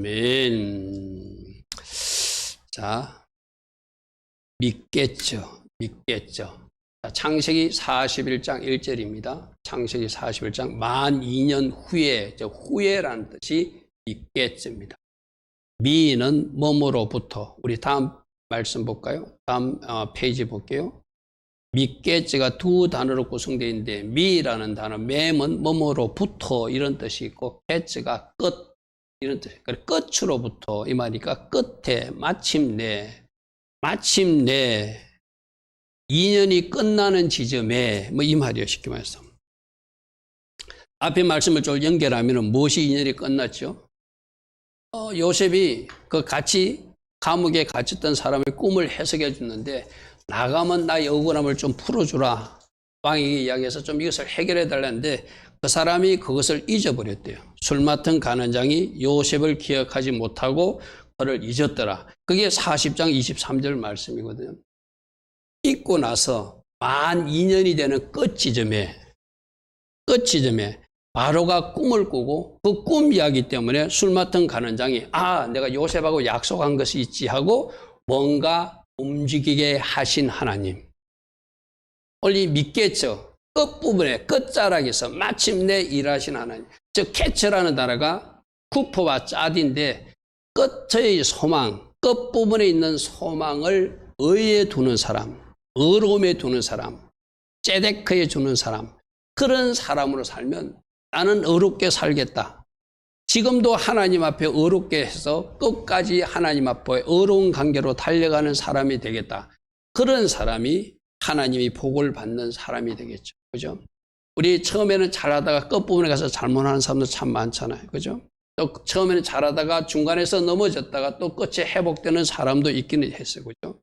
아멘. 자, 믿겠죠. 자, 창세기 41장 1절입니다. 창세기 41장 만 2년 후에, 후에라는 뜻이 믿겠습니다. 미는 뭐뭐로부터. 우리 다음 말씀 볼까요? 다음 페이지 볼게요. 믿겠지가 두 단어로 구성되어 있는데, 미라는 단어, 맴은 뭐뭐로부터 이런 뜻이 있고, 겠지가 끝 이런 뜻. 끝으로부터 이 말이니까 끝에 마침내 2년이 끝나는 지점에 뭐 이 말이에요. 쉽게 말해서 앞에 말씀을 좀 연결하면 무엇이 2년이 끝났죠? 요셉이 같이 감옥에 갇혔던 사람의 꿈을 해석해 줬는데, 나가면 나의 억울함을 좀 풀어주라. 왕에게 이야기해서 좀 이것을 해결해 달라는데 그 사람이 그것을 잊어버렸대요. 술 맡은 간원장이 요셉을 기억하지 못하고 그를 잊었더라. 그게 40장 23절 말씀이거든요. 잊고 나서 만 2년이 되는 끝 지점에 바로가 꿈을 꾸고 그 꿈 이야기 때문에 술 맡은 간원장이 내가 요셉하고 약속한 것이 있지 하고 뭔가 움직이게 하신 하나님. 원래 믿겠죠. 끝부분에 끝자락에서 마침내 일하신 하나님. 즉 캐처라는 단어가 쿠퍼와 짜디인데 끝의 소망, 끝부분에 있는 소망을 의에 두는 사람, 의로움에 두는 사람, 제데크에 두는 사람, 그런 사람으로 살면 나는 의롭게 살겠다. 지금도 하나님 앞에 의롭게 해서 끝까지 하나님 앞에 의로운 관계로 달려가는 사람이 되겠다. 그런 사람이 하나님이 복을 받는 사람이 되겠죠. 그죠? 우리 처음에는 잘하다가 끝부분에 가서 잘못하는 사람도 참 많잖아요. 그죠? 또 처음에는 잘하다가 중간에서 넘어졌다가 또 끝에 회복되는 사람도 있기는 했어요. 그죠?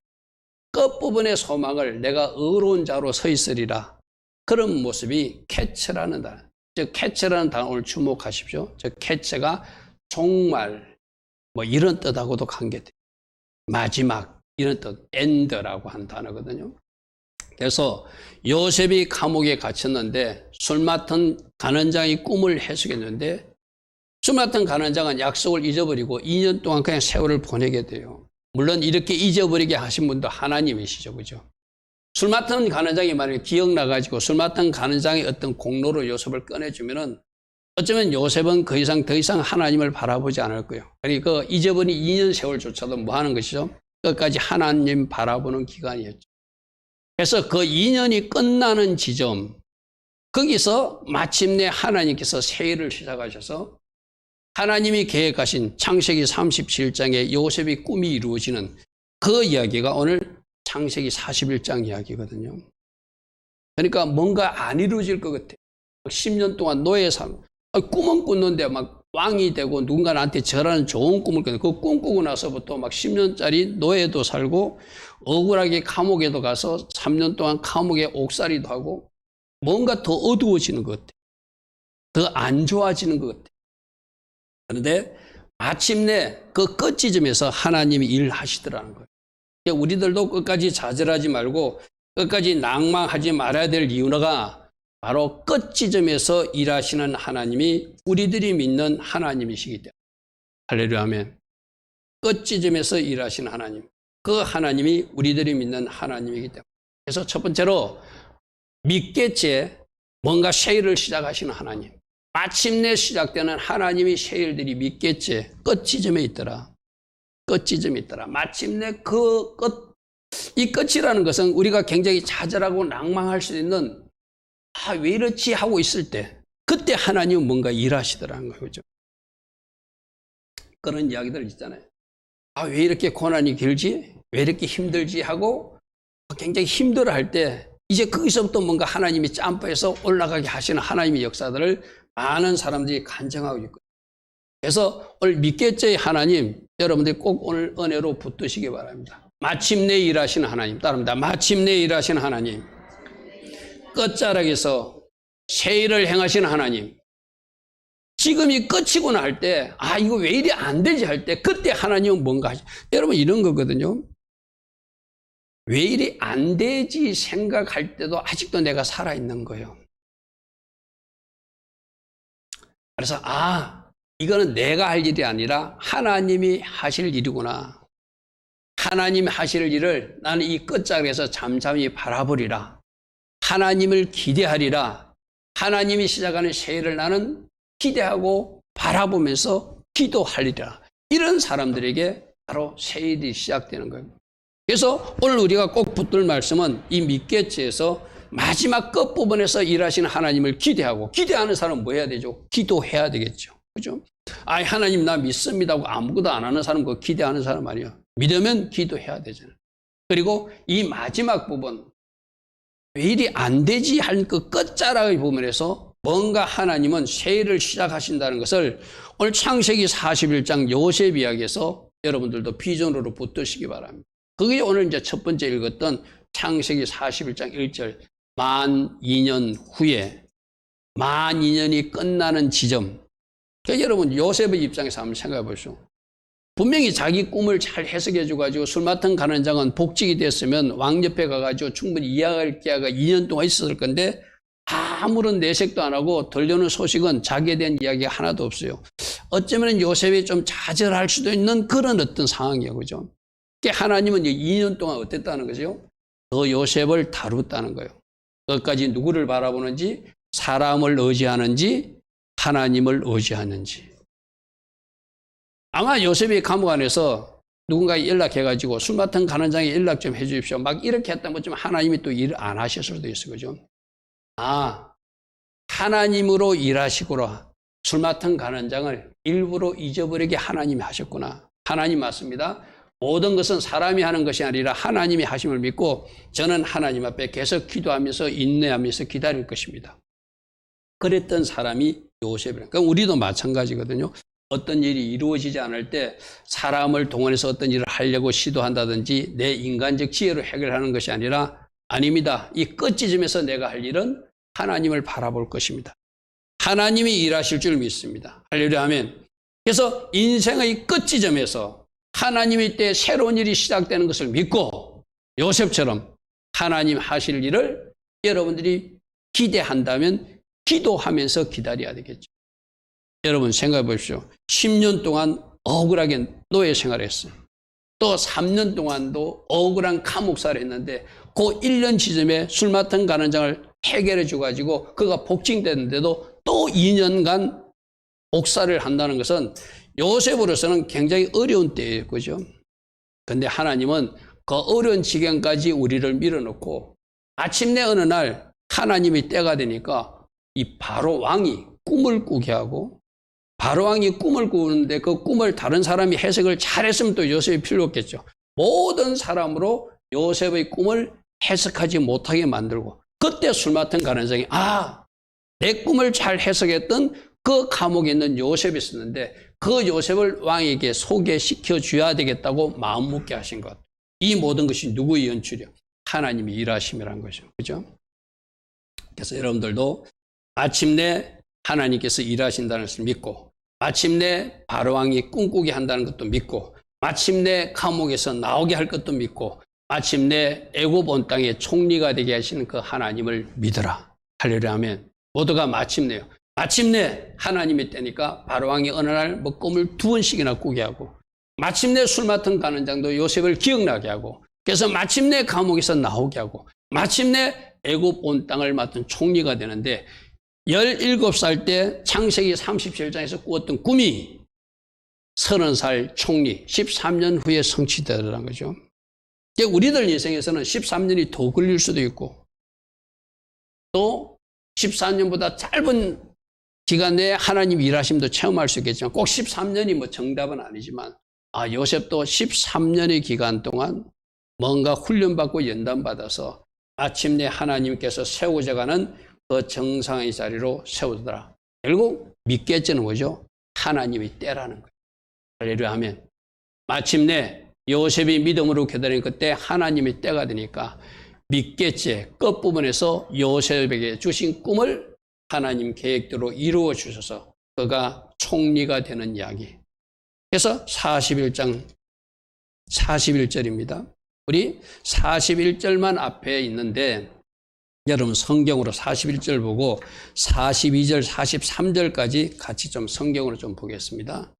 끝부분의 소망을 내가 의로운 자로 서 있으리라. 그런 모습이 캐처라는 단어. 즉 캐처라는 단어 오늘 주목하십시오. 즉 캐처가 종말 뭐 이런 뜻하고도 관계돼요. 마지막 이런 뜻, 엔드라고 한 단어거든요. 그래서 요셉이 감옥에 갇혔는데 술 맡은 간원장이 꿈을 해석했는데 술 맡은 간원장은 약속을 잊어버리고 2년 동안 그냥 세월을 보내게 돼요. 물론 이렇게 잊어버리게 하신 분도 하나님이시죠. 그죠? 술 맡은 간원장이 만약에 기억나가지고 술 맡은 간원장의 어떤 공로로 요셉을 꺼내주면은 어쩌면 요셉은 더 이상 하나님을 바라보지 않을 거예요. 그러니까 잊어버린 2년 세월조차도 뭐 하는 것이죠? 끝까지 하나님 바라보는 기간이었죠. 그래서 그 2년이 끝나는 지점, 거기서 마침내 하나님께서 새 일을 시작하셔서 하나님이 계획하신 창세기 37장의 요셉의 꿈이 이루어지는 그 이야기가 오늘 창세기 41장 이야기거든요. 그러니까 뭔가 안 이루어질 것 같아요. 10년 동안 노예 삶, 꿈은 꿨는데 막 왕이 되고 누군가 나한테 절하는 좋은 꿈을 꿨는데 그 꿈 꾸고 나서부터 막 10년짜리 노예도 살고 억울하게 감옥에도 가서 3년 동안 감옥에 옥살이도 하고 뭔가 더 어두워지는 것 같아요. 더 안 좋아지는 것 같아요. 그런데 마침내 그 끝 지점에서 하나님이 일하시더라는 거예요. 우리들도 끝까지 좌절하지 말고 끝까지 낭망하지 말아야 될 이유가 바로 끝 지점에서 일하시는 하나님이 우리들이 믿는 하나님이시기 때문에. 할렐루야 아멘. 끝 지점에서 일하시는 하나님. 그 하나님이 우리들이 믿는 하나님이기 때문에. 그래서 첫 번째로 믿겠지 뭔가 새 일을 시작하시는 하나님. 마침내 시작되는 하나님이 새 일들이 믿겠지 끝 지점에 있더라. 끝 지점이 있더라. 마침내 그 끝, 이 끝이라는 것은 우리가 굉장히 좌절하고 낭망할 수 있는 왜 이렇지 하고 있을 때 그때 하나님은 뭔가 일하시더라는 거예요. 그죠? 그런 이야기들 있잖아요. 왜 이렇게 고난이 길지? 왜 이렇게 힘들지? 하고 굉장히 힘들어할 때 이제 거기서부터 뭔가 하나님이 점프해서 올라가게 하시는 하나님의 역사들을 많은 사람들이 간증하고 있거든요. 그래서 오늘 믿겠죠의 하나님, 여러분들이 꼭 오늘 은혜로 붙드시기 바랍니다. 마침내 일하시는 하나님, 따릅니다. 마침내 일하시는 하나님, 끝자락에서 새 일을 행하시는 하나님, 지금이 끝이구나 할 때, 이거 왜 이리 안 되지 할 때, 그때 하나님은 뭔가 하시. 여러분 이런 거거든요. 왜 이리 안 되지 생각할 때도 아직도 내가 살아있는 거예요. 그래서 이거는 내가 할 일이 아니라 하나님이 하실 일이구나. 하나님이 하실 일을 나는 이 끝자락에서 잠잠히 바라보리라. 하나님을 기대하리라. 하나님이 시작하는 새해를 나는 기대하고 바라보면서 기도하리라. 이런 사람들에게 바로 새해일이 시작되는 거예요. 그래서 오늘 우리가 꼭 붙들 말씀은 이 믿겠지에서 마지막 끝부분에서 일하시는 하나님을 기대하고, 기대하는 사람은 뭐 해야 되죠? 기도해야 되겠죠. 그죠? 아, 하나님 나 믿습니다 하고 아무것도 안 하는 사람, 그거 기대하는 사람 아니에요. 믿으면 기도해야 되잖아요. 그리고 이 마지막 부분, 왜 일이 안 되지 할 그 끝자락의 부분에서 뭔가 하나님은 새해를 시작하신다는 것을 오늘 창세기 41장 요셉 이야기에서 여러분들도 비전으로 붙드시기 바랍니다. 그게 오늘 이제 첫 번째 읽었던 창세기 41장 1절, 만 2년 후에, 만 2년이 끝나는 지점. 그러니까 여러분 요셉의 입장에서 한번 생각해 보시오. 분명히 자기 꿈을 잘 해석해 줘가지고 술 맡은 가는 장은 복직이 됐으면 왕 옆에 가가지고 충분히 이야기할 기회가 2년 동안 있었을 건데 아무런 내색도 안 하고 들려오는 소식은 자기에 대한 이야기가 하나도 없어요. 어쩌면 요셉이 좀 좌절할 수도 있는 그런 어떤 상황이에요. 그죠? 하나님은 2년 동안 어땠다는 거죠? 그 요셉을 다뤘다는 거예요. 끝까지 누구를 바라보는지, 사람을 의지하는지, 하나님을 의지하는지. 아마 요셉이 감옥 안에서 누군가에 연락해가지고 술 맡은 가는 장에 연락 좀 해 주십시오. 막 이렇게 했다면 좀 하나님이 또 일을 안 하셨을 수도 있어요. 그죠? 아, 하나님으로 일하시구나. 술 맡은 가는 장을 일부러 잊어버리게 하나님이 하셨구나. 하나님 맞습니다. 모든 것은 사람이 하는 것이 아니라 하나님이 하심을 믿고 저는 하나님 앞에 계속 기도하면서 인내하면서 기다릴 것입니다. 그랬던 사람이 요셉이라. 그럼 우리도 마찬가지거든요. 어떤 일이 이루어지지 않을 때 사람을 동원해서 어떤 일을 하려고 시도한다든지 내 인간적 지혜로 해결하는 것이 아니라 아닙니다. 이 끝지점에서 내가 할 일은 하나님을 바라볼 것입니다. 하나님이 일하실 줄 믿습니다. 할렐루야 아멘. 그래서 인생의 끝지점에서 하나님의 때 새로운 일이 시작되는 것을 믿고 요셉처럼 하나님 하실 일을 여러분들이 기대한다면 기도하면서 기다려야 되겠죠. 여러분 생각해 보십시오. 10년 동안 억울하게 노예 생활을 했어요. 또 3년 동안도 억울한 감옥살이를 했는데 그 1년 지점에 술 맡은 가는 장을 해결해 줘가지고 그가 복직됐는데도 또 2년간 옥살이를 한다는 것은 요셉으로서는 굉장히 어려운 때예요. 그죠? 근데 하나님은 그 어려운 지경까지 우리를 밀어넣고 마침내 어느 날 하나님이 때가 되니까 이 바로 왕이 꿈을 꾸게 하고 바로 왕이 꿈을 꾸는데 그 꿈을 다른 사람이 해석을 잘했으면 또 요셉이 필요 없겠죠. 모든 사람으로 요셉의 꿈을 해석하지 못하게 만들고 그때 술 맡은 가난장이 내 꿈을 잘 해석했던 그 감옥에 있는 요셉이 있었는데 그 요셉을 왕에게 소개시켜 줘야 되겠다고 마음 먹게 하신 것. 이 모든 것이 누구의 연출이요? 하나님이 일하심이라는 것이죠. 그죠? 그래서 여러분들도 마침내 하나님께서 일하신다는 것을 믿고 마침내 바로왕이 꿈꾸게 한다는 것도 믿고 마침내 감옥에서 나오게 할 것도 믿고 마침내 애굽 온 땅의 총리가 되게 하시는 그 하나님을 믿어라. 할렐루야 아멘. 모두가 마침내요. 마침내 하나님이 때니까 바로왕이 어느 날 뭐 꿈을 2번씩이나 꾸게 하고 마침내 술 맡은 가는 장도 요셉을 기억나게 하고 그래서 마침내 감옥에서 나오게 하고 마침내 애굽 온 땅을 맡은 총리가 되는데 17살 때 창세기 37장에서 꾸었던 꿈이 30살 총리 13년 후에 성취되더라는 거죠. 우리들 인생에서는 13년이 더 걸릴 수도 있고 또 14년보다 짧은 기간 내에 하나님 일하심도 체험할 수 있겠지만 꼭 13년이 뭐 정답은 아니지만 요셉도 13년의 기간 동안 뭔가 훈련받고 연단받아서 마침내 하나님께서 세우자 가는 그 정상의 자리로 세우더라. 결국 믿겠지는 뭐죠? 하나님이 때라는 거예요. 할렐루야 하면 마침내 요셉이 믿음으로 기다리는 그때 하나님이 때가 되니까 믿겠지 끝부분에서 요셉에게 주신 꿈을 하나님 계획대로 이루어 주셔서 그가 총리가 되는 이야기. 그래서 41장 41절입니다. 우리 41절만 앞에 있는데 여러분 성경으로 41절 보고 42절, 43절까지 같이 좀 성경으로 좀 보겠습니다.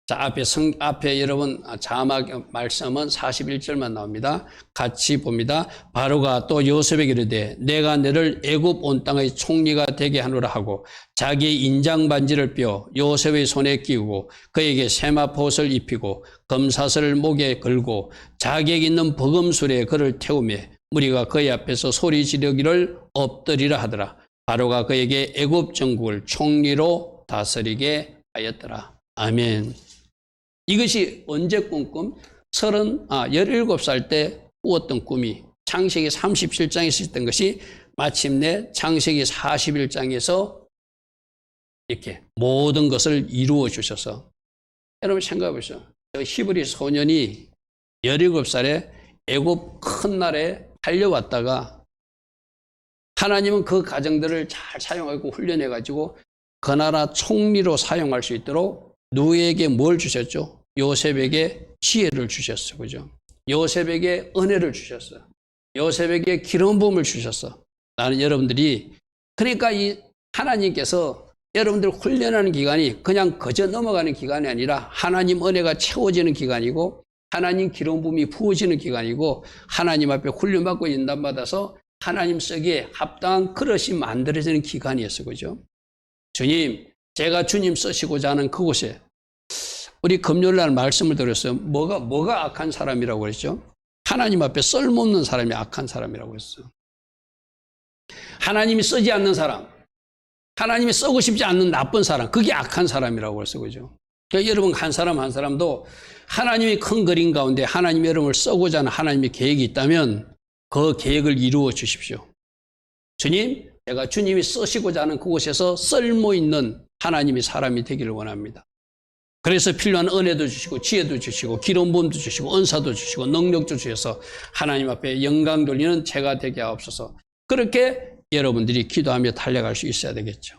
자, 앞에 여러분 자막 말씀은 41절만 나옵니다. 같이 봅니다. 바로가 또 요셉에게 이르되 내가 너를 애굽 온 땅의 총리가 되게 하노라 하고 자기의 인장 반지를 뼈 요셉의 손에 끼우고 그에게 세마포옷을 입히고 금사슬을 목에 걸고 자기에게 있는 버금술에 그를 태우며 무리가 그의 앞에서 소리 지르기를 엎드리라 하더라. 바로가 그에게 애굽 전국을 총리로 다스리게 하였더라. 아멘. 이것이 언제 꾼 꿈? 17살 때 꾸었던 꿈이 창세기 37장에 있었던 것이 마침내 창세기 41장에서 이렇게 모든 것을 이루어 주셔서 여러분 생각해 보세요. 저 히브리 소년이 17살에 애굽 큰 나라에 달려왔다가 하나님은 그 가정들을 잘 사용하고 훈련해 가지고 그 나라 총리로 사용할 수 있도록 누구에게 뭘 주셨죠? 요셉에게 지혜를 주셨어요. 그죠? 요셉에게 은혜를 주셨어요. 요셉에게 기름 부음을 주셨어. 나는 여러분들이 그러니까 이 하나님께서 여러분들 훈련하는 기간이 그냥 그저 넘어가는 기간이 아니라 하나님 은혜가 채워지는 기간이고 하나님 기름 부음이 부어지는 기간이고 하나님 앞에 훈련받고 인담받아서 하나님 쓰기에 합당한 그릇이 만들어지는 기간이었어요. 그죠? 주님, 제가 주님 쓰시고자 하는 그곳에 우리 금요일날 말씀을 드렸어요. 뭐가 악한 사람이라고 그랬죠? 하나님 앞에 쓸모없는 사람이 악한 사람이라고 했어요. 하나님이 쓰지 않는 사람, 하나님이 쓰고 싶지 않는 나쁜 사람, 그게 악한 사람이라고 했어요. 그죠? 그러니까 여러분 한 사람 한 사람도 하나님이 큰 그림 가운데 하나님의 여러분을 쓰고자 하는 하나님의 계획이 있다면 그 계획을 이루어 주십시오. 주님, 제가 주님이 쓰시고자 하는 그곳에서 쓸모있는 하나님의 사람이 되기를 원합니다. 그래서 필요한 은혜도 주시고 지혜도 주시고 기름 부음도 주시고 은사도 주시고 능력도 주셔서 하나님 앞에 영광 돌리는 제가 되게 하옵소서. 그렇게 여러분들이 기도하며 달려갈 수 있어야 되겠죠.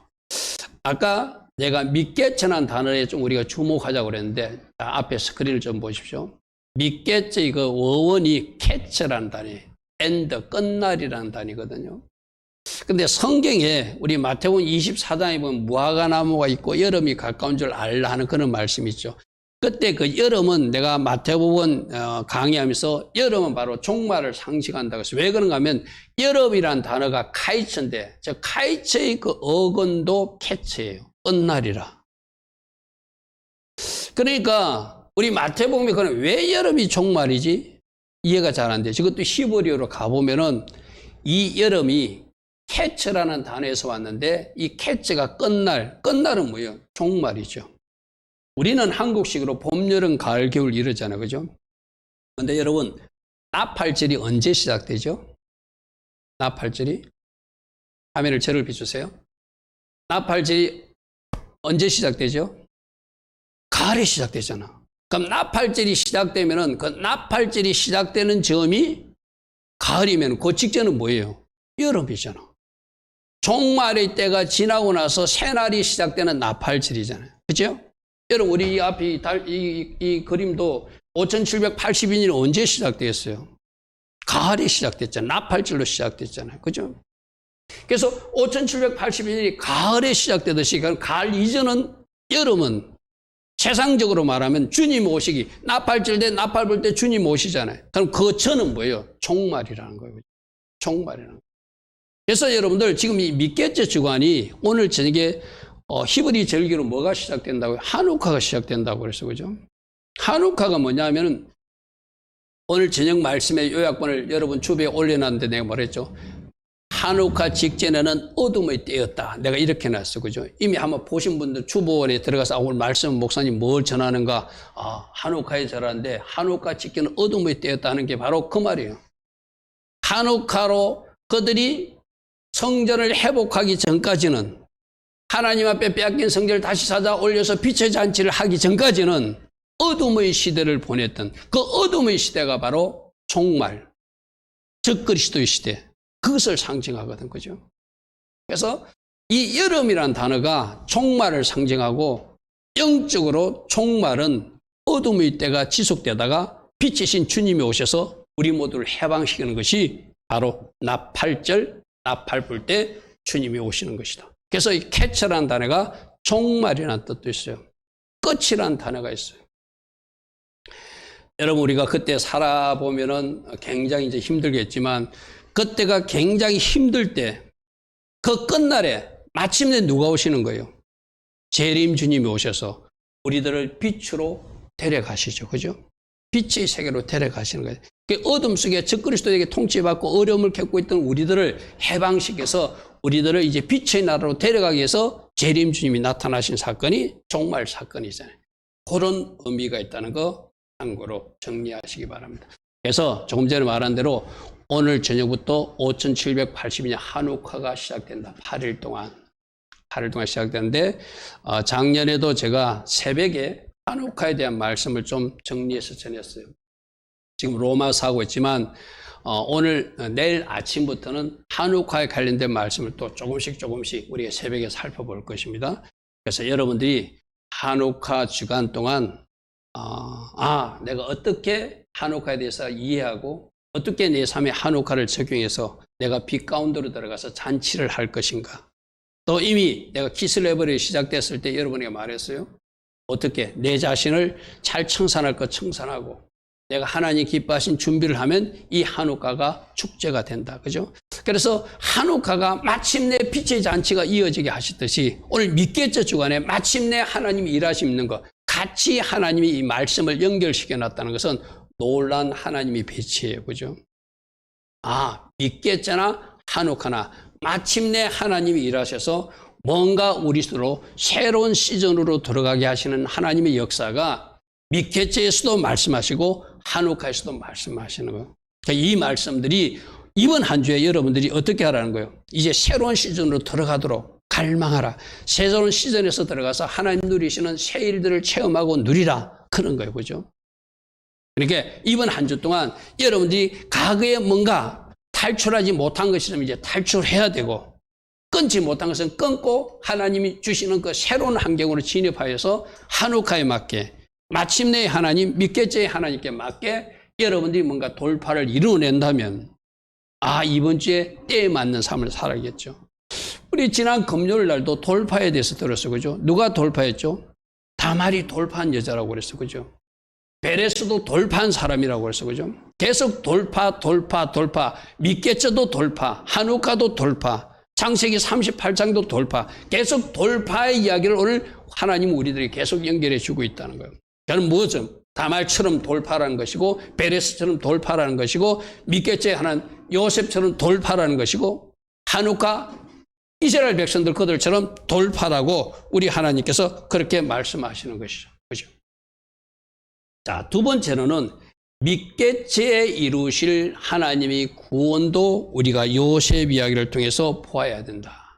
아까 내가 믿겠죠라는 단어에 좀 우리가 주목하자고 그랬는데 앞에 스크린을 좀 보십시오. 믿겠죠 이거 어원이 catch라는 단어예요. end 끝날이라는 단어거든요. 근데 성경에 우리 마태복음 24장에 보면 무화과 나무가 있고 여름이 가까운 줄 알라 하는 그런 말씀이 있죠. 그때 그 여름은 내가 마태복음 강의하면서 여름은 바로 종말을 상징한다고 했어요. 왜 그런가 하면 여름이란 단어가 카이츠인데 저 카이츠의 그 어근도 캐츠예요. 끝날이라. 그러니까 우리 마태복음에 그럼 왜 여름이 종말이지? 이해가 잘 안 되죠. 그것도 히브리어로 가보면은 이 여름이 캐츠라는 단어에서 왔는데 이 캐츠가 끝날은 뭐예요? 종말이죠. 우리는 한국식으로 봄, 여름, 가을, 겨울 이러잖아요. 그죠? 근데 여러분 나팔절이 언제 시작되죠? 나팔절이 화면을 저를 비추세요. 나팔절이 언제 시작되죠? 가을에 시작되잖아. 그럼 나팔절이 시작되면은 그 나팔절이 시작되는 점이 가을이면 그 직전은 뭐예요? 여름이잖아. 종말의 때가 지나고 나서 새날이 시작되는 나팔절이잖아요. 그죠? 여러분, 우리 이 앞에 이 그림도 5782년이 언제 시작되었어요? 가을에 시작됐잖아요. 나팔절로 시작됐잖아요. 그죠? 그래서 5782년이 가을에 시작되듯이, 가을 이전은 여름은 세상적으로 말하면 주님 오시기, 나팔절 때, 나팔 불 때 주님 오시잖아요. 그럼 그 전은 뭐예요? 종말이라는 거예요. 종말이라는 거예요. 그래서 여러분들 지금 이 믿겠죠 주간이 오늘 저녁에 히브리 절기로 뭐가 시작된다고요? 한우카가 시작된다고 그랬어. 그죠? 한우카가 뭐냐면은 오늘 저녁 말씀의 요약본을 여러분 주변에 올려놨는데 내가 뭐랬죠? 한우카 직전에는 어둠의 때였다. 내가 이렇게 놨어. 그죠? 이미 한번 보신 분들 주보원에 들어가서 오늘 말씀 목사님 뭘 전하는가? 한우카에 전하는데 한우카 직전은 어둠의 때였다 하는 게 바로 그 말이에요. 한우카로 그들이 성전을 회복하기 전까지는 하나님 앞에 빼앗긴 성전을 다시 찾아 올려서 빛의 잔치를 하기 전까지는 어둠의 시대를 보냈던 그 어둠의 시대가 바로 종말, 즉 그리스도의 시대, 그것을 상징하거든. 그죠? 그래서 이 여름이라는 단어가 종말을 상징하고 영적으로 종말은 어둠의 때가 지속되다가 빛이신 주님이 오셔서 우리 모두를 해방시키는 것이 바로 나팔절, 나팔 불 때 주님이 오시는 것이다. 그래서 이 catch라는 단어가 종말이라는 뜻도 있어요. 끝이라는 단어가 있어요. 여러분, 우리가 그때 살아보면은 굉장히 이제 힘들겠지만, 그때가 굉장히 힘들 때, 그 끝날에 마침내 누가 오시는 거예요? 재림 주님이 오셔서 우리들을 빛으로 데려가시죠. 그죠? 빛의 세계로 데려가시는 거예요. 그 어둠 속에 적그리스도에게 통치받고 어려움을 겪고 있던 우리들을 해방시켜서 우리들을 이제 빛의 나라로 데려가기 위해서 재림 주님이 나타나신 사건이 종말 사건이잖아요. 그런 의미가 있다는 거 참고로 정리하시기 바랍니다. 그래서 조금 전에 말한 대로 오늘 저녁부터 5782년 한우카가 시작된다. 8일 동안 시작되는데, 작년에도 제가 새벽에 한우카에 대한 말씀을 좀 정리해서 전했어요. 지금 로마서 하고 있지만 내일 아침부터는 한우카에 관련된 말씀을 또 조금씩 우리가 새벽에 살펴볼 것입니다. 그래서 여러분들이 한우카 주간 동안 내가 어떻게 한우카에 대해서 이해하고 어떻게 내 삶에 한우카를 적용해서 내가 빛 가운데로 들어가서 잔치를 할 것인가. 또 이미 내가 키스레벨이 시작됐을 때 여러분에게 말했어요. 어떻게 내 자신을 잘 청산할 것 청산하고 내가 하나님 기뻐하신 준비를 하면 이 한우카가 축제가 된다. 그죠? 그래서 한우카가 마침내 빛의 잔치가 이어지게 하시듯이 오늘 믿겠죠 주간에 마침내 하나님이 일하시는 것, 같이 하나님이 이 말씀을 연결시켜 놨다는 것은 놀란 하나님이 배치예요. 그죠? 믿겠잖아 한우카나 마침내 하나님이 일하셔서 뭔가 우리로 새로운 시즌으로 들어가게 하시는 하나님의 역사가 미케체에서도 말씀하시고 한우카에서도 말씀하시는 거예요. 이 말씀들이 이번 한 주에 여러분들이 어떻게 하라는 거예요? 이제 새로운 시즌으로 들어가도록 갈망하라. 새로운 시즌에서 들어가서 하나님 누리시는 새 일들을 체험하고 누리라. 그런 거예요. 그죠? 그러니까 이번 한 주 동안 여러분들이 과거에 뭔가 탈출하지 못한 것이라면 이제 탈출해야 되고, 끊지 못한 것은 끊고 하나님이 주시는 그 새로운 환경으로 진입하여서 한우카에 맞게, 마침내 하나님, 믿겠제의 하나님께 맞게 여러분들이 뭔가 돌파를 이루어낸다면 이번 주에 때에 맞는 삶을 살아야겠죠. 우리 지난 금요일 날도 돌파에 대해서 들었어요. 그죠? 누가 돌파했죠? 다말이 돌파한 여자라고 그랬어요. 그죠? 베레스도 돌파한 사람이라고 그랬어요. 그죠? 계속 돌파. 믿겠죠도 돌파. 한우카도 돌파. 창세기 38장도 돌파. 계속 돌파의 이야기를 오늘 하나님은 우리들이 계속 연결해 주고 있다는 거예요. 저는 무엇은 다말처럼 돌파라는 것이고, 베레스처럼 돌파라는 것이고, 믿겠지 하는 요셉처럼 돌파라는 것이고, 한우카 이스라엘 백성들 그들처럼 돌파라고 우리 하나님께서 그렇게 말씀하시는 것이죠. 그죠? 자, 두 번째로는 믿겠지에 이루실 하나님의 구원도 우리가 요셉 이야기를 통해서 보아야 된다.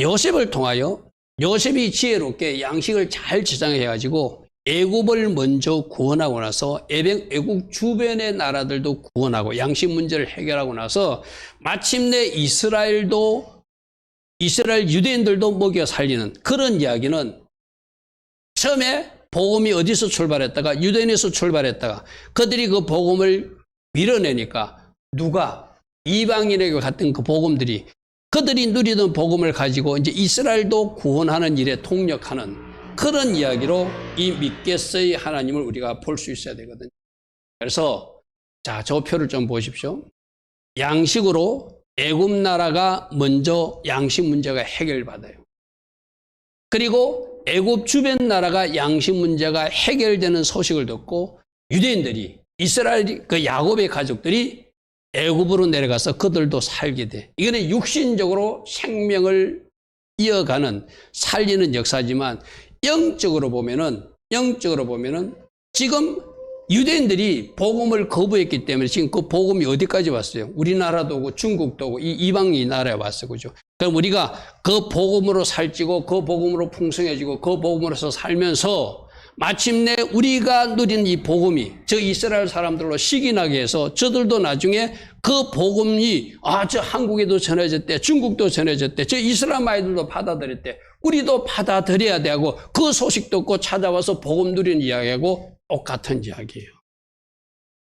요셉을 통하여 요셉이 지혜롭게 양식을 잘 저장해가지고 애굽을 먼저 구원하고 나서 애굽 주변의 나라들도 구원하고 양식 문제를 해결하고 나서 마침내 이스라엘 유대인들도 먹여 살리는 그런 이야기는 처음에 복음이 어디서 출발했다가 유대인에서 출발했다가 그들이 그 복음을 밀어내니까 누가 이방인에게 갔던 그 복음들이 그들이 누리던 복음을 가지고 이제 이스라엘도 구원하는 일에 통역하는 그런 이야기로 이 믿겠어의 하나님을 우리가 볼 수 있어야 되거든요. 그래서 자, 저 표를 좀 보십시오. 양식으로 애굽 나라가 먼저 양식 문제가 해결받아요. 그리고 애굽 주변 나라가 양식 문제가 해결되는 소식을 듣고 유대인들이 이스라엘 그 야곱의 가족들이 애굽으로 내려가서 그들도 살게 돼. 이거는 육신적으로 생명을 이어가는 살리는 역사지만 영적으로 보면은 지금 유대인들이 복음을 거부했기 때문에 지금 그 복음이 어디까지 왔어요? 우리나라도 오고 중국도 오고 이 이방인 나라에 왔어요. 그죠? 그럼 우리가 그 복음으로 살찌고 그 복음으로 풍성해지고 그 복음으로서 살면서 마침내 우리가 누린 이 복음이 저 이스라엘 사람들로 시기나게 해서 저들도 나중에 그 복음이 저 한국에도 전해졌대, 중국도 전해졌대, 저 이슬람 아이들도 받아들였대, 우리도 받아들여야 되고 그 소식 듣고 찾아와서 복음 누리는 이야기하고 똑같은 이야기예요.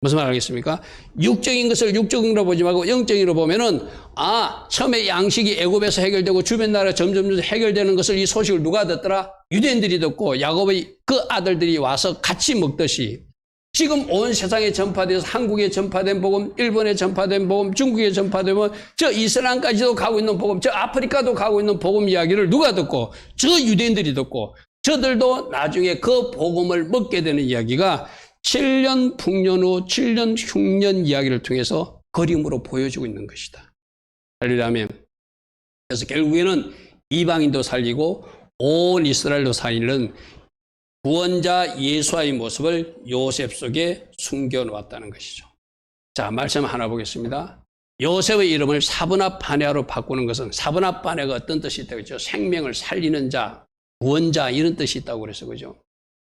무슨 말 알겠습니까? 육적인 것을 육적으로 보지 말고 영적으로 보면은, 처음에 양식이 애굽에서 해결되고 주변 나라 점점 해결되는 것을, 이 소식을 누가 듣더라? 유대인들이 듣고 야곱의 그 아들들이 와서 같이 먹듯이, 지금 온 세상에 전파돼서 한국에 전파된 복음, 일본에 전파된 복음, 중국에 전파된 복음, 저 이슬람까지도 가고 있는 복음, 저 아프리카도 가고 있는 복음 이야기를 누가 듣고, 저 유대인들이 듣고, 저들도 나중에 그 복음을 먹게 되는 이야기가 7년 풍년 후 7년 흉년 이야기를 통해서 그림으로 보여주고 있는 것이다. 할렐루야. 그래서 결국에는 이방인도 살리고 온 이스라엘도 살리는 구원자 예수와의 모습을 요셉 속에 숨겨놓았다는 것이죠. 자, 말씀 하나 보겠습니다. 요셉의 이름을 사브나 바네아로 바꾸는 것은, 사브나 바네아가 어떤 뜻이 있다고 했죠? 생명을 살리는 자, 구원자, 이런 뜻이 있다고 그래서, 그죠?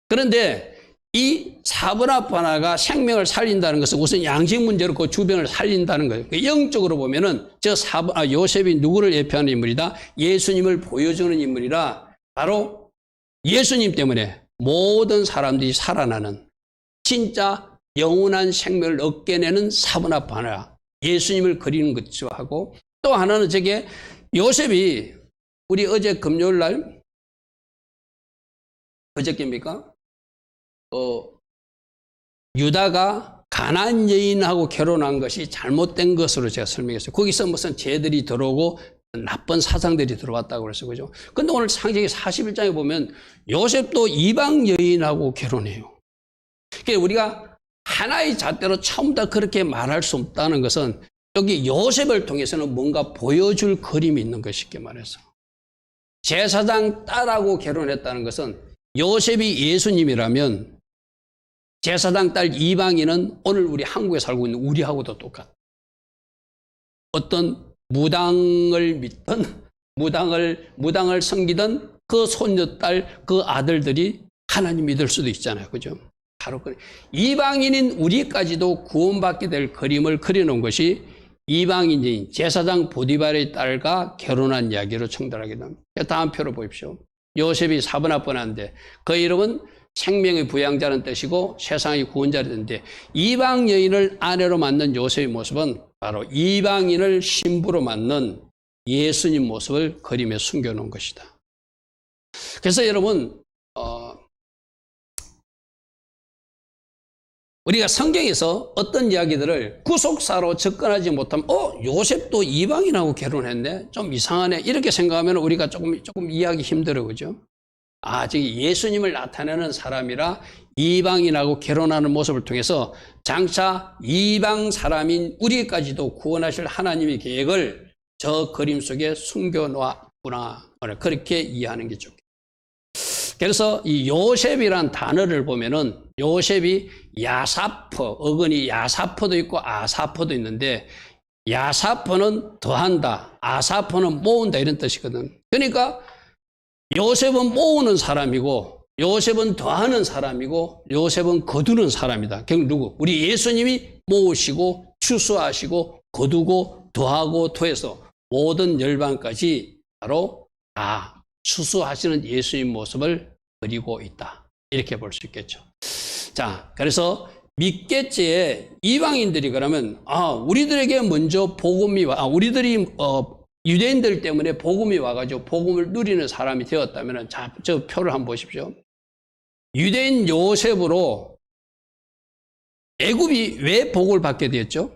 그런데 이 사브나 바네아가 생명을 살린다는 것은 우선 양식 문제로 그 주변을 살린다는 거예요. 영적으로 보면은 요셉이 누구를 예표하는 인물이다? 예수님을 보여주는 인물이라, 바로 예수님 때문에 모든 사람들이 살아나는, 진짜 영원한 생명을 얻게 내는 사브나 바네아, 예수님을 그리는 것이고 하고, 또 하나는 저게 요셉이, 우리 어제 금요일 날, 어저께입니까? 유다가 가나안 여인하고 결혼한 것이 잘못된 것으로 제가 설명했어요. 거기서 무슨 죄들이 들어오고 나쁜 사상들이 들어왔다고 그랬어요. 그죠? 근데 오늘 창세기 41장에 보면 요셉도 이방 여인하고 결혼해요. 그러니까 우리가 하나의 잣대로 처음부터 그렇게 말할 수 없다는 것은, 여기 요셉을 통해서는 뭔가 보여줄 그림이 있는 것이, 쉽게 말해서. 제사장 딸하고 결혼했다는 것은, 요셉이 예수님이라면 제사장 딸 이방인은 오늘 우리 한국에 살고 있는 우리하고도 똑같아. 어떤 무당을 믿던, 무당을 섬기던 그 손녀딸, 그 아들들이 하나님 믿을 수도 있잖아요. 그죠? 바로 그 이방인인 우리까지도 구원받게 될 그림을 그려놓은 것이 이방인인 제사장 보디발의 딸과 결혼한 이야기로 청달하게 됩니다. 다음 표로 보십시오. 요셉이 사브나 바네아인데 그 이름은 생명의 부양자는 뜻이고 세상의 구원자라는데, 이방 여인을 아내로 만든 요셉의 모습은 바로 이방인을 신부로 만든 예수님 모습을 그림에 숨겨놓은 것이다. 그래서 여러분, 우리가 성경에서 어떤 이야기들을 구속사로 접근하지 못하면, 요셉도 이방인하고 결혼했네? 좀 이상하네? 이렇게 생각하면 우리가 조금 이해하기 힘들어, 그죠? 저기 예수님을 나타내는 사람이라 이방인하고 결혼하는 모습을 통해서 장차 이방 사람인 우리까지도 구원하실 하나님의 계획을 저 그림 속에 숨겨놓았구나. 그렇게 이해하는 게 좋겠다. 그래서 이 요셉이란 단어를 보면은, 요셉이 야사퍼, 어근이 야사퍼도 있고 아사퍼도 있는데, 야사퍼는 더한다, 아사퍼는 모은다, 이런 뜻이거든. 그러니까 요셉은 모으는 사람이고, 요셉은 더하는 사람이고, 요셉은 거두는 사람이다. 결국 누구? 우리 예수님이 모으시고 추수하시고 거두고 더하고 더해서 모든 열방까지 바로 다 추수하시는 예수님 모습을 그리고 있다. 이렇게 볼 수 있겠죠. 자, 그래서 믿겠지에 이방인들이 그러면, 우리들에게 먼저 복음이 우리들이 유대인들 때문에 복음이 와가지고 복음을 누리는 사람이 되었다면, 자, 저 표를 한번 보십시오. 유대인 요셉으로 애굽이 왜 복을 받게 되었죠?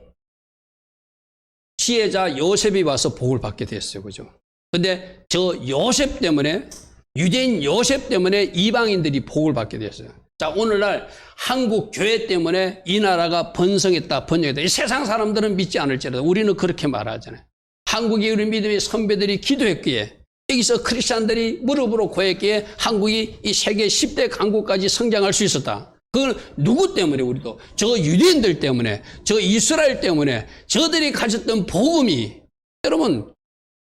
지혜자 요셉이 와서 복을 받게 됐어요. 그죠? 근데 저 요셉 때문에, 유대인 요셉 때문에 이방인들이 복을 받게 됐어요. 자, 오늘날 한국 교회 때문에 이 나라가 번성했다, 번영했다. 이 세상 사람들은 믿지 않을지라도 우리는 그렇게 말하잖아요. 한국의 우리 믿음의 선배들이 기도했기에, 여기서 크리스찬들이 무릎으로 고했기에 한국이 이 세계 10대 강국까지 성장할 수 있었다. 그건 누구 때문에? 우리도 저 유대인들 때문에, 저 이스라엘 때문에, 저들이 가졌던 복음이, 여러분,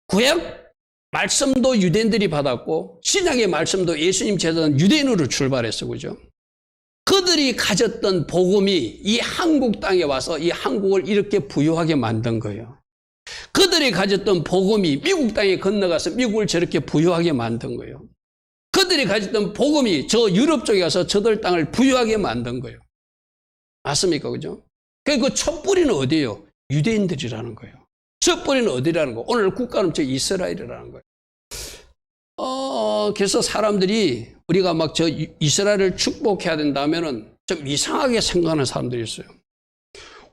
구약 말씀도 유대인들이 받았고 신약의 말씀도 예수님 제자는 유대인으로 출발했어. 그죠? 그들이 가졌던 복음이 이 한국 땅에 와서 이 한국을 이렇게 부유하게 만든 거예요. 그들이 가졌던 복음이 미국 땅에 건너가서 미국을 저렇게 부유하게 만든 거예요. 그들이 가졌던 복음이 저 유럽 쪽에 가서 저들 땅을 부유하게 만든 거예요. 맞습니까? 그죠? 그 첫 뿌리는 어디예요? 유대인들이라는 거예요. 첫 뿌리는 어디라는 거? 오늘 국가는 저 이스라엘이라는 거예요. 그래서 사람들이 우리가 막 저 이스라엘을 축복해야 된다면은 좀 이상하게 생각하는 사람들이 있어요.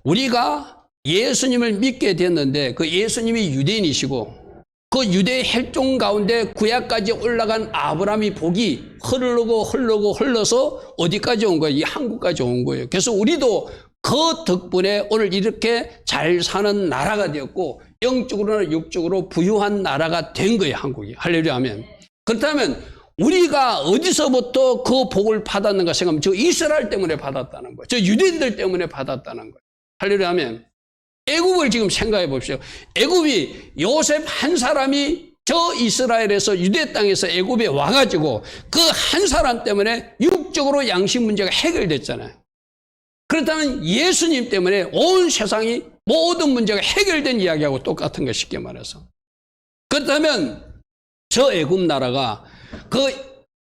우리가 예수님을 믿게 됐는데 그 예수님이 유대인이시고 그 유대 혈종 가운데 구약까지 올라간 아브라함이 복이 흘러서 어디까지 온 거예요? 이 한국까지 온 거예요. 그래서 우리도 그 덕분에 오늘 이렇게 잘 사는 나라가 되었고 영적으로나 육적으로 부유한 나라가 된 거예요. 한국이. 할렐루야 하면. 그렇다면 우리가 어디서부터 그 복을 받았는가 생각하면 저 이스라엘 때문에 받았다는 거예요. 저 유대인들 때문에 받았다는 거예요. 할렐루야 하면 애굽을 지금 생각해 봅시오. 애굽이 요셉 한 사람이 저 이스라엘에서 유대 땅에서 애굽에 와가지고 그 한 사람 때문에 육적으로 양식 문제가 해결됐잖아요. 그렇다면 예수님 때문에 온 세상이 모든 문제가 해결된 이야기하고 똑같은 거 쉽게 말해서. 그렇다면 저 애굽 나라가 그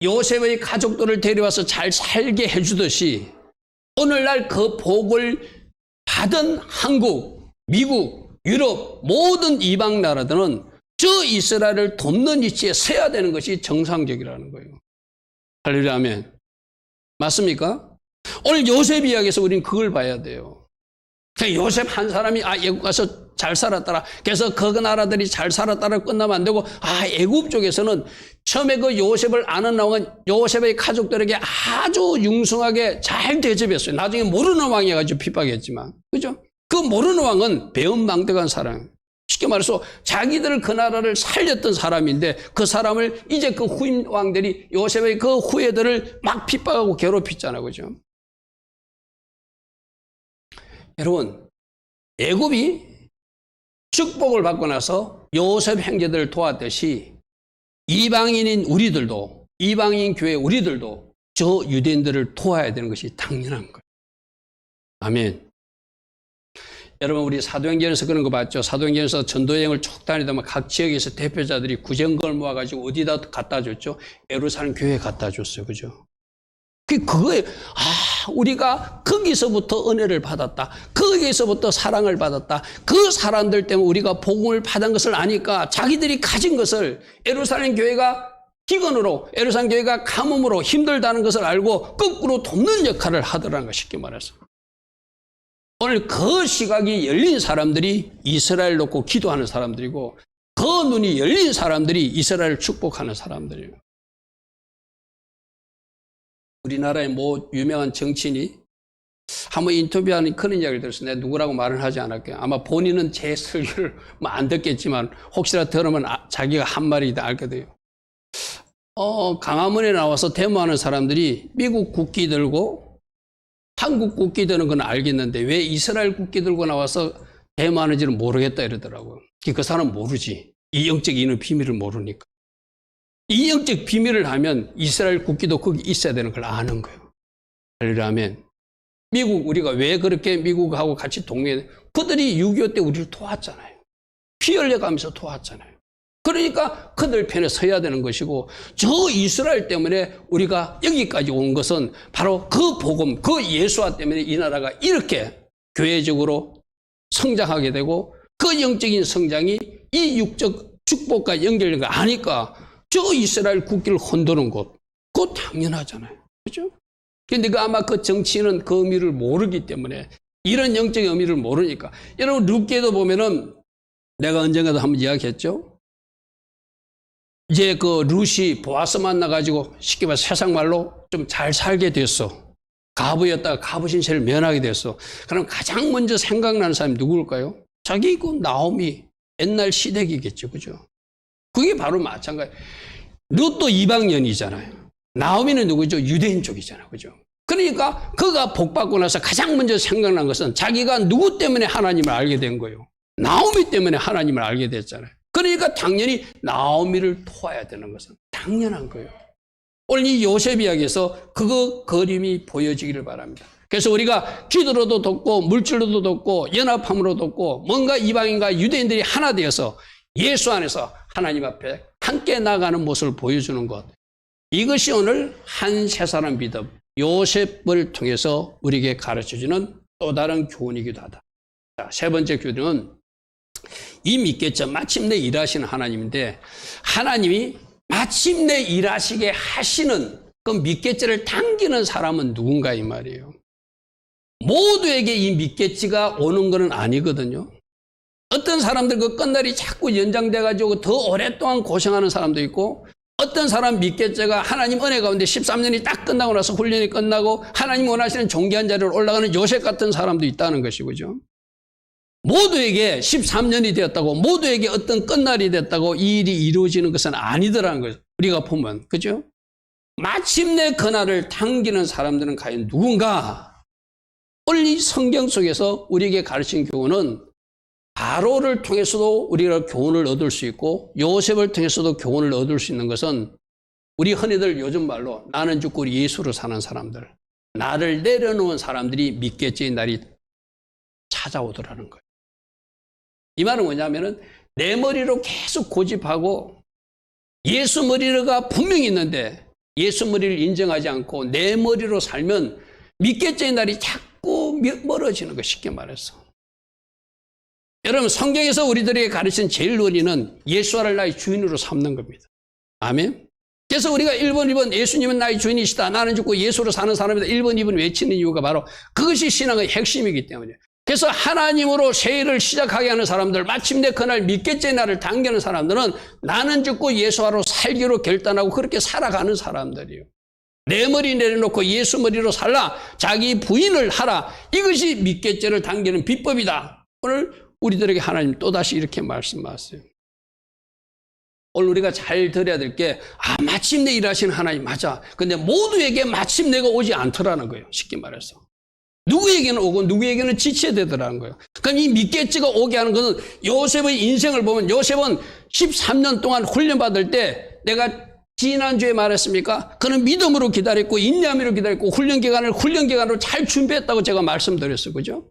요셉의 가족들을 데려와서 잘 살게 해주듯이 오늘날 그 복을 받은 한국, 미국, 유럽 모든 이방 나라들은 저 이스라엘을 돕는 위치에 서야 되는 것이 정상적이라는 거예요. 할렐루야 아멘. 맞습니까? 오늘 요셉 이야기에서 우리는 그걸 봐야 돼요. 요셉 한 사람이 애굽 가서 잘 살았더라. 그래서 그 나라들이 잘 살았더라 끝나면 안 되고 애굽 쪽에서는 처음에 그 요셉을 아는 왕은 요셉의 가족들에게 아주 융성하게 잘 대접했어요. 나중에 모르는 왕이 가지고 핍박했지만 그죠? 그 모르는 왕은 배은망덕한 사람. 쉽게 말해서 자기들 그 나라를 살렸던 사람인데 그 사람을 이제 그 후임 왕들이 요셉의 그 후예들을 막 핍박하고 괴롭혔잖아요. 그죠? 여러분, 애굽이 축복을 받고 나서 요셉 형제들을 도왔듯이 이방인인 우리들도, 이방인 교회 우리들도 저 유대인들을 도와야 되는 것이 당연한 거예요. 아멘. 여러분, 우리 사도행전에서 그런 거 봤죠? 사도행전에서 전도여행을 쭉 다니다만 각 지역에서 대표자들이 구정걸 모아가지고 어디다 갖다 줬죠? 예루살렘 교회에 갖다 줬어요. 그죠? 그거에, 우리가 거기서부터 은혜를 받았다. 거기서부터 사랑을 받았다. 그 사람들 때문에 우리가 복음을 받은 것을 아니까 자기들이 가진 것을 예루살렘 교회가 기근으로, 예루살렘 교회가 가뭄으로 힘들다는 것을 알고 거꾸로 돕는 역할을 하더라는 거 쉽게 말해서. 오늘 그 시각이 열린 사람들이 이스라엘 놓고 기도하는 사람들이고 그 눈이 열린 사람들이 이스라엘을 축복하는 사람들이에요. 우리나라의 뭐 유명한 정치인이 한번 인터뷰하는 그런 이야기를 들었어요. 내가 누구라고 말은 하지 않을게요. 아마 본인은 제 설교를 안 듣겠지만 혹시라도 들으면 자기가 한 말이다 알게 돼요. 강화문에 나와서 데모하는 사람들이 미국 국기 들고 한국 국기 드는 건 알겠는데 왜 이스라엘 국기 들고 나와서 데모하는지는 모르겠다 이러더라고요. 그 사람은 모르지. 이 영적 인의 비밀을 모르니까. 이 영적 비밀을 하면 이스라엘 국기도 거기 있어야 되는 걸 아는 거예요. 그러면 미국 우리가 왜 그렇게 미국하고 같이 동맹 그들이 6.25 때 우리를 도왔잖아요. 피 흘려가면서 도왔잖아요. 그러니까 그들 편에 서야 되는 것이고 저 이스라엘 때문에 우리가 여기까지 온 것은 바로 그 복음, 그 예수와 때문에 이 나라가 이렇게 교회적으로 성장하게 되고 그 영적인 성장이 이 육적 축복과 연결된 거 아니까 저 이스라엘 국기를 흔드는 것, 그거 당연하잖아요. 그죠? 근데 아마 그 정치인은 그 의미를 모르기 때문에 이런 영적인 의미를 모르니까 여러분 룻기에도 보면은 내가 언젠가도 한번 이야기했죠. 이제 그 룻이 보아스 만나가지고 쉽게 말해서 세상 말로 좀 잘 살게 됐어. 가부였다가 가부 신세를 면하게 됐어. 그럼 가장 먼저 생각나는 사람이 누구일까요? 자기 그 나오미 옛날 시댁이겠죠. 그죠? 그게 바로 마찬가지. 룻도 이방년이잖아요. 나오미는 누구죠? 유대인 쪽이잖아요. 그죠? 그러니까 그가 복받고 나서 가장 먼저 생각난 것은 자기가 누구 때문에 하나님을 알게 된 거예요. 나오미 때문에 하나님을 알게 됐잖아요. 그러니까 당연히 나오미를 도와야 되는 것은 당연한 거예요. 오늘 이 요셉 이야기에서 그거 그림이 보여지기를 바랍니다. 그래서 우리가 기도로도 돕고 물질로도 돕고 연합함으로 돕고 뭔가 이방인과 유대인들이 하나 되어서 예수 안에서 하나님 앞에 함께 나가는 모습을 보여주는 것. 이것이 오늘 한 세 사람 믿음 요셉을 통해서 우리에게 가르쳐주는 또 다른 교훈이기도 하다. 자, 세 번째 교훈은 이 믿겠죠. 마침내 일하시는 하나님인데 하나님이 마침내 일하시게 하시는 그 믿겠지를 당기는 사람은 누군가 이 말이에요. 모두에게 이 믿겠지가 오는 것은 아니거든요. 어떤 사람들 그 끝날이 자꾸 연장돼가지고 더 오랫동안 고생하는 사람도 있고 어떤 사람 믿겠지가 하나님 은혜 가운데 13년이 딱 끝나고 나서 훈련이 끝나고 하나님 원하시는 존귀한 자리로 올라가는 요셉 같은 사람도 있다는 것이죠. 모두에게 13년이 되었다고 모두에게 어떤 끝날이 됐다고 이 일이 이루어지는 것은 아니더라는 거죠. 우리가 보면 그죠? 마침내 그날을 당기는 사람들은 과연 누군가? 오늘 이 성경 속에서 우리에게 가르친 교훈은 바로를 통해서도 우리가 교훈을 얻을 수 있고 요셉을 통해서도 교훈을 얻을 수 있는 것은 우리 흔히들 요즘 말로 나는 죽고 예수로 사는 사람들, 나를 내려놓은 사람들이 믿겠지의 날이 찾아오더라는 거예요. 이 말은 뭐냐면은 내 머리로 계속 고집하고 예수 머리가 분명히 있는데 예수 머리를 인정하지 않고 내 머리로 살면 믿겠지의 날이 자꾸 멀어지는 거 쉽게 말해서. 여러분 성경에서 우리들에게 가르친 제일 원리는 예수를 나의 주인으로 삼는 겁니다. 아멘. 그래서 우리가 1번, 2번 예수님은 나의 주인이시다. 나는 죽고 예수로 사는 사람이다. 1번, 2번 외치는 이유가 바로 그것이 신앙의 핵심이기 때문이에요. 그래서 하나님으로 새해를 시작하게 하는 사람들, 마침내 그날 믿겠지 나를 당기는 사람들은 나는 죽고 예수로 살기로 결단하고 그렇게 살아가는 사람들이에요. 내 머리 내려놓고 예수 머리로 살라. 자기 부인을 하라. 이것이 믿겠지를 당기는 비법이다. 오늘 우리들에게 하나님 또다시 이렇게 말씀하세요. 오늘 우리가 잘 들어야 될 게 마침내 일하시는 하나님 맞아. 근데 모두에게 마침내가 오지 않더라는 거예요. 쉽게 말해서. 누구에게는 오고 누구에게는 지쳐야 되더라는 거예요. 그럼 이 믿겠지가 오게 하는 것은 요셉의 인생을 보면 요셉은 13년 동안 훈련받을 때 내가 지난주에 말했습니까? 그는 믿음으로 기다렸고 인내함으로 기다렸고 훈련 기간으로 잘 준비했다고 제가 말씀드렸어요. 그죠?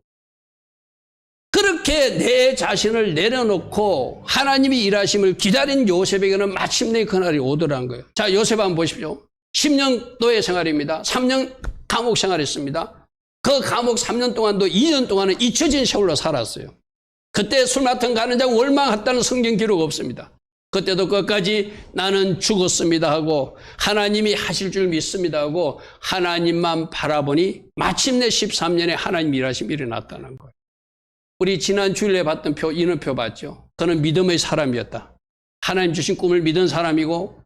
그렇게 내 자신을 내려놓고 하나님이 일하심을 기다린 요셉에게는 마침내 그날이 오더라는 거예요. 자, 요셉 한번 보십시오. 10년 노예 생활입니다. 3년 감옥 생활했습니다. 그 감옥 3년 동안도 2년 동안은 잊혀진 세월로 살았어요. 그때 술 맡은 가는 자 원망했다는 성경 기록 없습니다. 그때도 끝까지 나는 죽었습니다 하고 하나님이 하실 줄 믿습니다 하고 하나님만 바라보니 마침내 13년에 하나님 일하심이 일어났다는 거예요. 우리 지난 주일에 봤던 인원표 봤죠? 그는 믿음의 사람이었다. 하나님 주신 꿈을 믿은 사람이고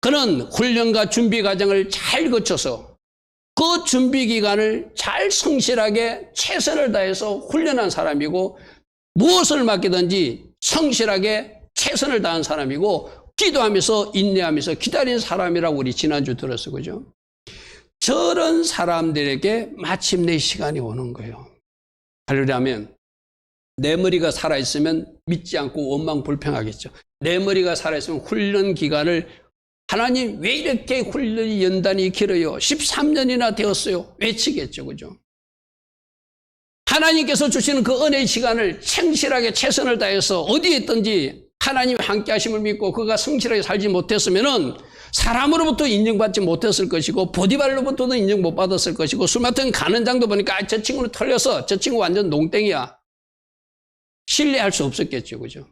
그는 훈련과 준비 과정을 잘 거쳐서 그 준비 기간을 잘 성실하게 최선을 다해서 훈련한 사람이고 무엇을 맡기든지 성실하게 최선을 다한 사람이고 기도하면서 인내하면서 기다린 사람이라고 우리 지난주 들었어요. 그죠? 저런 사람들에게 마침내 시간이 오는 거예요. 하려면 내 머리가 살아있으면 믿지 않고 원망 불평하겠죠. 내 머리가 살아있으면 훈련 기간을 하나님 왜 이렇게 훈련이 연단이 길어요? 13년이나 되었어요. 외치겠죠. 그죠? 하나님께서 주시는 그 은혜의 시간을 성실하게 최선을 다해서 어디에 있든지 하나님 함께 하심을 믿고 그가 성실하게 살지 못했으면은 사람으로부터 인정받지 못했을 것이고 보디발로부터도 인정 못 받았을 것이고 술 맡은 가는 장도 보니까 저 친구는 털려서 저 친구 완전 농땡이야. 신뢰할 수 없었겠죠. 그죠?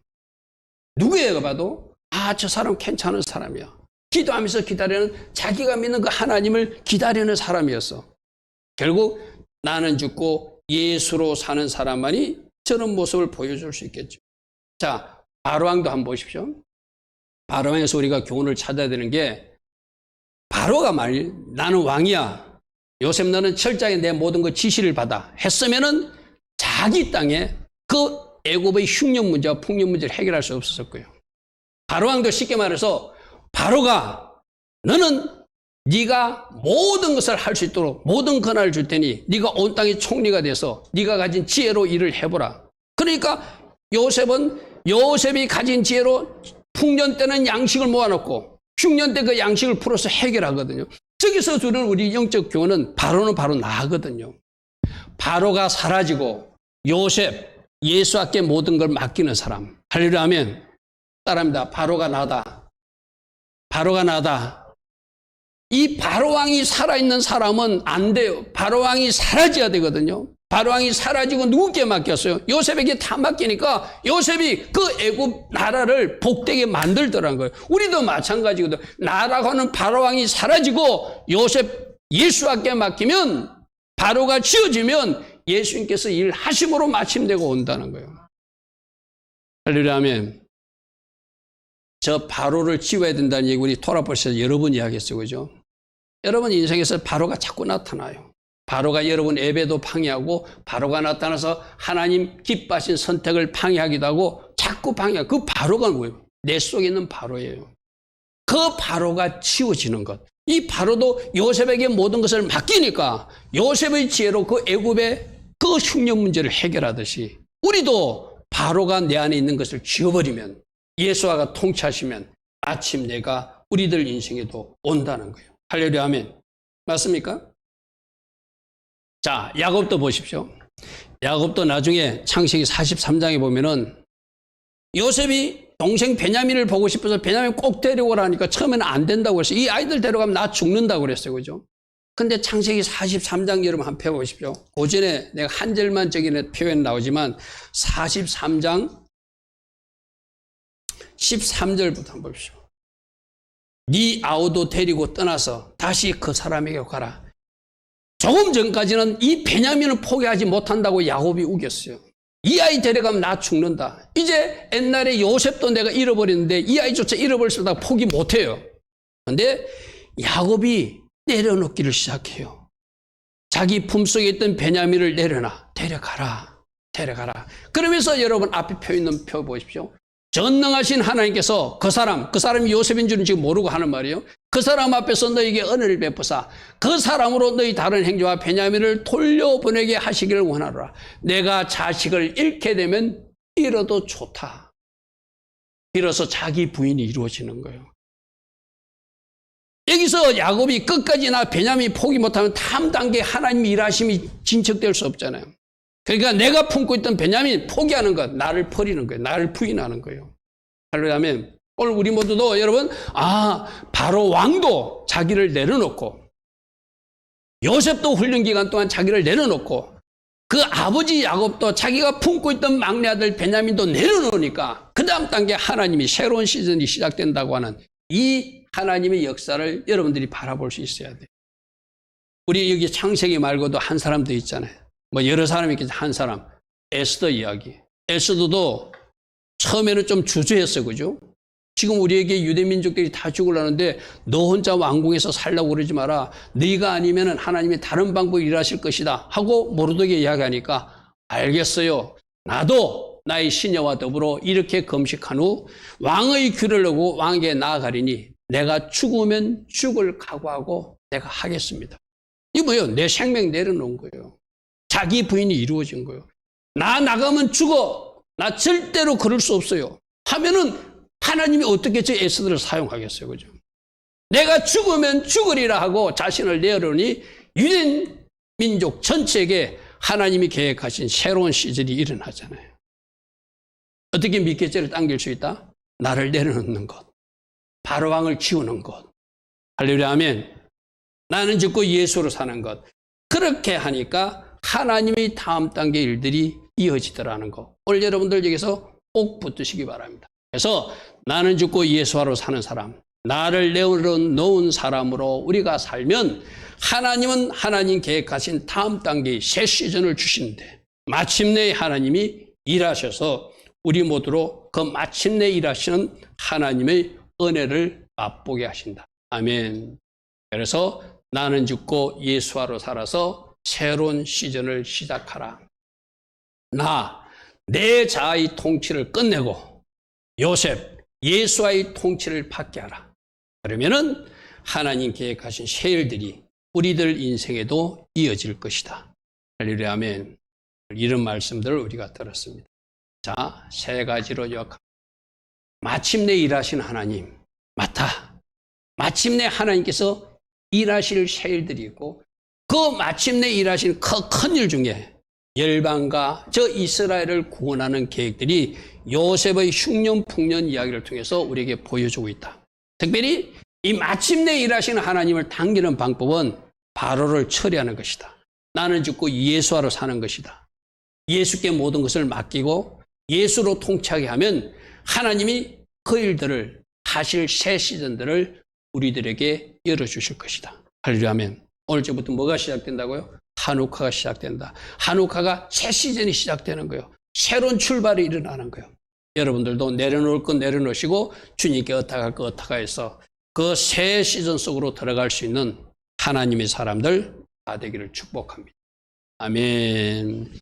누구예요 봐도 저 사람 괜찮은 사람이야. 기도하면서 기다리는 자기가 믿는 그 하나님을 기다리는 사람이었어. 결국 나는 죽고 예수로 사는 사람만이 저런 모습을 보여줄 수 있겠죠. 자, 바로왕도 한번 보십시오. 바로왕에서 우리가 교훈을 찾아야 되는 게 바로가 나는 왕이야. 요셉 너는 철장에 내 모든 그 지시를 받아 했으면은 자기 땅에 그 애굽의 흉년 문제와 풍년 문제를 해결할 수 없었을 거예요. 바로왕도 쉽게 말해서 바로가 너는 네가 모든 것을 할 수 있도록 모든 권한을 줄 테니 네가 온 땅의 총리가 돼서 네가 가진 지혜로 일을 해보라. 그러니까 요셉이 가진 지혜로 풍년 때는 양식을 모아놓고 흉년 때 그 양식을 풀어서 해결하거든요. 저기서 주는 우리 영적 교훈은 바로는 바로 나거든요. 바로가 사라지고 요셉 예수께 모든 걸 맡기는 사람. 할렐루야 하면 따라합니다. 바로가 나다. 바로가 나다. 이 바로왕이 살아있는 사람은 안 돼요. 바로왕이 사라져야 되거든요. 바로 왕이 사라지고 누구께 맡겼어요? 요셉에게 다 맡기니까 요셉이 그 애굽 나라를 복되게 만들더라는 거예요. 우리도 마찬가지거든. 나라고 하는 바로 왕이 사라지고 요셉 예수께 맡기면 바로가 지어지면 예수님께서 일하심으로 마침되고 온다는 거예요. 할렐루야 아멘. 저 바로를 지워야 된다는 얘기 우리 토라버스에서 여러 번 이야기했어요. 그죠? 여러분 인생에서 바로가 자꾸 나타나요. 바로가 여러분 예배도 방해하고 바로가 나타나서 하나님 기뻐하신 선택을 방해하기도 하고 자꾸 방해하고 그 바로가 뭐예요? 내 속에 있는 바로예요. 그 바로가 치워지는 것. 이 바로도 요셉에게 모든 것을 맡기니까 요셉의 지혜로 그 애굽의 그 흉년 문제를 해결하듯이 우리도 바로가 내 안에 있는 것을 지워버리면 예수와가 통치하시면 마침내가 우리들 인생에도 온다는 거예요. 할렐루야 아멘. 맞습니까? 자, 야곱도 보십시오. 야곱도 나중에 창세기 43장에 보면은 요셉이 동생 베냐민을 보고 싶어서 베냐민 꼭 데려오라 하니까 처음에는 안 된다고 했어요. 이 아이들 데려가면 나 죽는다고 그랬어요. 그죠? 근데 창세기 43장 여러분 한번 펴보십시오. 고전에 내가 한 절만 저기는 표현 나오지만 43장 13절부터 한번 보십시오. 네 아우도 데리고 떠나서 다시 그 사람에게 가라. 조금 전까지는 이 베냐민을 포기하지 못한다고 야곱이 우겼어요. 이 아이 데려가면 나 죽는다. 이제 옛날에 요셉도 내가 잃어버렸는데 이 아이조차 잃어버렸다고 포기 못해요. 그런데 야곱이 내려놓기를 시작해요. 자기 품속에 있던 베냐민을 내려놔. 데려가라. 데려가라. 그러면서 여러분 앞에 펴 있는 표 보십시오. 전능하신 하나님께서 그 사람이 요셉인 줄은 지금 모르고 하는 말이에요. 그 사람 앞에서 너에게 은혜를 베푸사 그 사람으로 너희 다른 행제와 베냐민을 돌려보내게 하시기를 원하노라. 내가 자식을 잃게 되면 잃어도 좋다. 비로소 자기 부인이 이루어지는 거예요. 여기서 야곱이 끝까지 나 베냐민 포기 못하면 다음 단계 하나님의 일하심이 진척될 수 없잖아요. 그러니까 내가 품고 있던 베냐민 포기하는 것, 나를 버리는 거예요. 나를 부인하는 거예요. 할렐루야 아멘. 오늘 우리 모두도 여러분, 바로 왕도 자기를 내려놓고 요셉도 훈련 기간 동안 자기를 내려놓고 그 아버지 야곱도 자기가 품고 있던 막내 아들 베냐민도 내려놓으니까 그 다음 단계 하나님이 새로운 시즌이 시작된다고 하는 이 하나님의 역사를 여러분들이 바라볼 수 있어야 돼요. 우리 여기 창세기 말고도 한 사람 더 있잖아요. 뭐 여러 사람이 있겠죠. 한 사람 에스더 이야기. 에스더도 처음에는 좀 주저했어요. 그죠? 지금 우리에게 유대민족들이 다 죽으려는데 너 혼자 왕궁에서 살려고 그러지 마라. 네가 아니면 하나님이 다른 방법을 일하실 것이다 하고 모르드게 이야기하니까 알겠어요. 나도 나의 시녀와 더불어 이렇게 금식한 후 왕의 귀를 내고 왕에게 나아가리니 내가 죽으면 죽을 각오하고 내가 하겠습니다. 이게 뭐예요? 내 생명 내려놓은 거예요. 자기 부인이 이루어진 거예요. 나 나가면 죽어. 나 절대로 그럴 수 없어요. 하면은 하나님이 어떻게 저 에스더를 사용하겠어요. 그죠? 내가 죽으면 죽으리라 하고 자신을 내어놓으니 유대 민족 전체에게 하나님이 계획하신 새로운 시절이 일어나잖아요. 어떻게 밑계절을 당길 수 있다? 나를 내려놓는 것. 바로 왕을 지우는 것. 할렐루야 아멘. 나는 죽고 예수로 사는 것. 그렇게 하니까 하나님의 다음 단계 일들이 이어지더라는 거. 오늘 여러분들 여기서 꼭 붙으시기 바랍니다. 그래서 나는 죽고 예수와로 사는 사람, 나를 내어놓은 사람으로 우리가 살면 하나님은 하나님 계획하신 다음 단계의 새 시즌을 주시는데 마침내 하나님이 일하셔서 우리 모두로 그 마침내 일하시는 하나님의 은혜를 맛보게 하신다. 아멘. 그래서 나는 죽고 예수와로 살아서 새로운 시즌을 시작하라. 내 자아의 통치를 끝내고 요셉, 예수와의 통치를 받게 하라. 그러면은 하나님 계획하신 새 일들이 우리들 인생에도 이어질 것이다. 할렐루야 아멘. 이런 말씀들을 우리가 들었습니다. 자, 세 가지로 요약합니다. 마침내 일하신 하나님, 맞다. 마침내 하나님께서 일하실 새 일들이 있고 그 마침내 일하신 큰 일 중에 열방과 저 이스라엘을 구원하는 계획들이 요셉의 흉년 풍년 이야기를 통해서 우리에게 보여주고 있다. 특별히 이 마침내 일하시는 하나님을 당기는 방법은 바로를 처리하는 것이다. 나는 죽고 예수하러 사는 것이다. 예수께 모든 것을 맡기고 예수로 통치하게 하면 하나님이 그 일들을 하실 새 시즌들을 우리들에게 열어주실 것이다. 할렐루야 아멘. 오늘부터 뭐가 시작된다고요? 한우카가 시작된다. 한우카가 새 시즌이 시작되는 거예요. 새로운 출발이 일어나는 거예요. 여러분들도 내려놓을 건 내려놓으시고 주님께 어떡할 거 어떡하 해서 그 새 시즌 속으로 들어갈 수 있는 하나님의 사람들 다 되기를 축복합니다. 아멘.